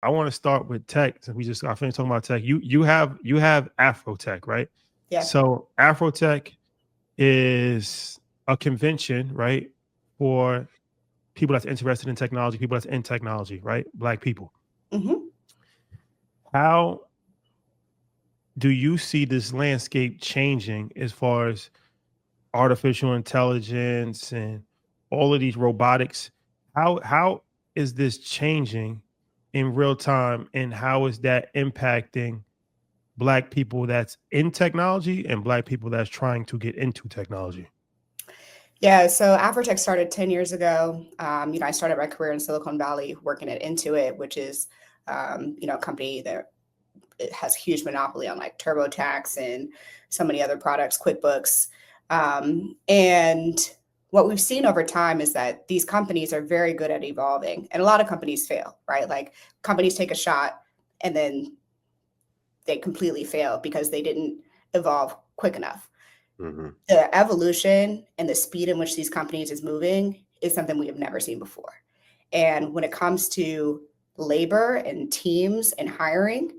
I want to start with tech. Since I finished talking about tech. You have AfroTech, right? Yeah. So AfroTech is a convention, right, for people that's interested in technology, people that's in technology, right? Black people. Hmm. How do you see this landscape changing as far as artificial intelligence and all of these robotics? How is this changing in real time, and how is that impacting black people that's in technology and black people that's trying to get into technology? Yeah, so AfroTech started 10 years ago. I started my career in Silicon Valley working at Intuit, which is, a company that it has a huge monopoly on like TurboTax and so many other products, QuickBooks. And what we've seen over time is that these companies are very good at evolving, and a lot of companies fail, right? Like companies take a shot and then they completely fail because they didn't evolve quick enough. Hmm. The evolution and the speed in which these companies is moving is something we have never seen before. And when it comes to labor and teams and hiring,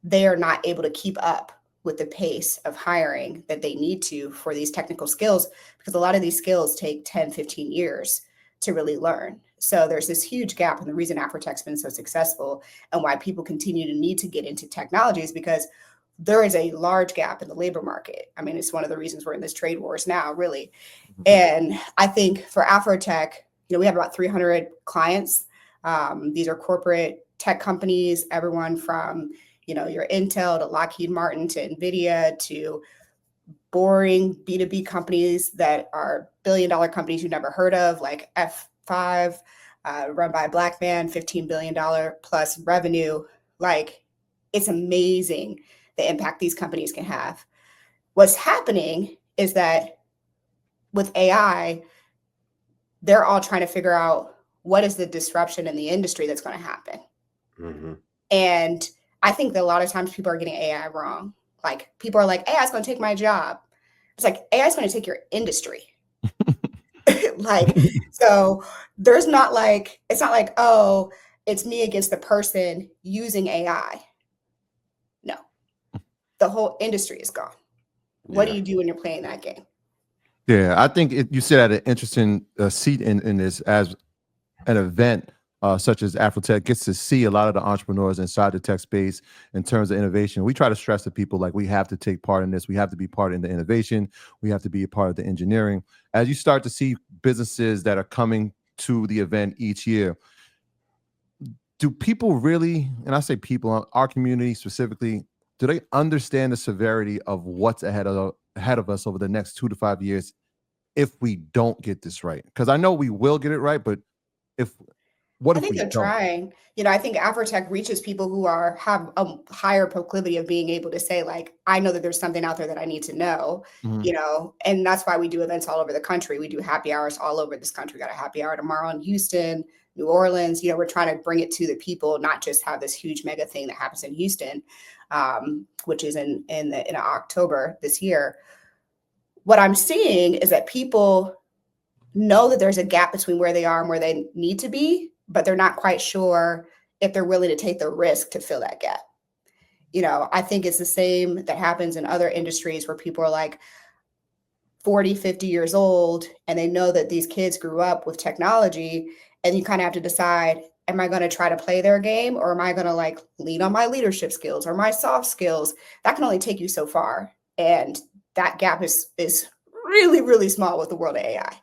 they are not able to keep up with the pace of hiring that they need to for these technical skills, because a lot of these skills take 10, 15 years to really learn. So there's this huge gap. And the reason Afrotech's been so successful and why people continue to need to get into technology is because there is a large gap in the labor market. I mean, it's one of the reasons we're in this trade wars now, really. And I think for Afrotech, we have about 300 clients. These are corporate tech companies, everyone from your Intel to Lockheed Martin to NVIDIA to boring B2B companies that are billion-dollar companies you've never heard of, like F5, run by a black man, $15 billion plus revenue. Like, it's amazing the impact these companies can have. What's happening is that with AI, they're all trying to figure out what is the disruption in the industry that's going to happen. Hmm. And I think that a lot of times people are getting AI wrong. Like people are like, AI is going to take my job. It's like AI is going to take your industry. Like, so there's not like, it's not like, oh, it's me against the person using AI. No, the whole industry is gone. What do Yeah. you do when you're playing that game? Yeah, I think you sit at an interesting seat in this as an event such as Afrotech gets to see a lot of the entrepreneurs inside the tech space in terms of innovation. We try to stress to people like we have to take part in this. We have to be part in the innovation. We have to be a part of the engineering. As you start to see businesses that are coming to the event each year, do people really, and I say people, our community specifically, do they understand the severity of what's ahead of us over the next 2 to 5 years if we don't get this right? Because I know we will get it right, but if what I if think we they're don't? trying. I think Afrotech reaches people who have a higher proclivity of being able to say, like, I know that there's something out there that I need to know, Mhm. and that's why we do events all over the country. We do happy hours all over this country. We got a happy hour tomorrow in Houston, New Orleans. We're trying to bring it to the people, not just have this huge mega thing that happens in Houston, which is in October this year. What I'm seeing is that people know that there's a gap between where they are and where they need to be, but they're not quite sure if they're willing to take the risk to fill that gap. I think it's the same that happens in other industries where people are like 40, 50 years old and they know that these kids grew up with technology, and you kind of have to decide, am I going to try to play their game, or am I going to like lean on my leadership skills or my soft skills? That can only take you so far. And that gap is really, really small with the world of AI.